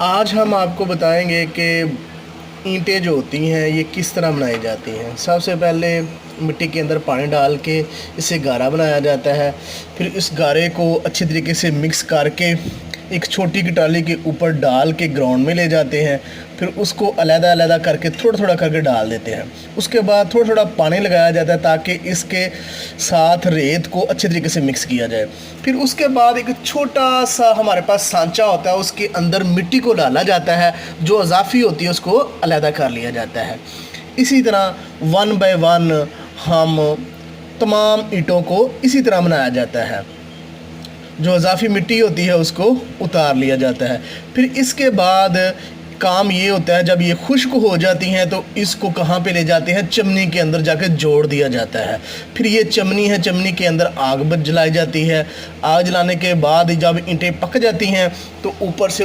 आज हम आपको बताएंगे कि ईंटें जो होती हैं ये किस तरह बनाई जाती हैं। सबसे पहले मिट्टी के अंदर पानी डाल के इसे गारा बनाया जाता है। फिर इस गारे को अच्छे तरीके से मिक्स करके एक छोटी कटाली के ऊपर डाल के ग्राउंड में ले जाते हैं। फिर उसको अलग-अलग करके थोड़ा-थोड़ा करके डाल देते हैं। उसके बाद थोड़ा-थोड़ा पानी लगाया जाता है ताकि इसके साथ रेत को अच्छे तरीके से मिक्स किया जाए। फिर उसके बाद एक छोटा सा हमारे पास सांचा होता है, उसके अंदर मिट्टी को डाला जाता है, जो इजाफी होती है उसको अलग कर लिया जाता है। इसी तरह वन बाय वन हम तमाम ईंटों को इसी तरह बनाया जाता है। जो इजाफी मिट्टी होती है उसको उतार लिया जाता है। फिर इसके बाद काम ये होता है, जब ये खुश्क हो जाती हैं तो इसको कहाँ पे ले जाते हैं, चिमनी के अंदर जाके जोड़ दिया जाता है। फिर ये चिमनी है, चिमनी के अंदर आग जलाई जाती है। आग जलाने के बाद जब ईंटें पक जाती हैं तो ऊपर से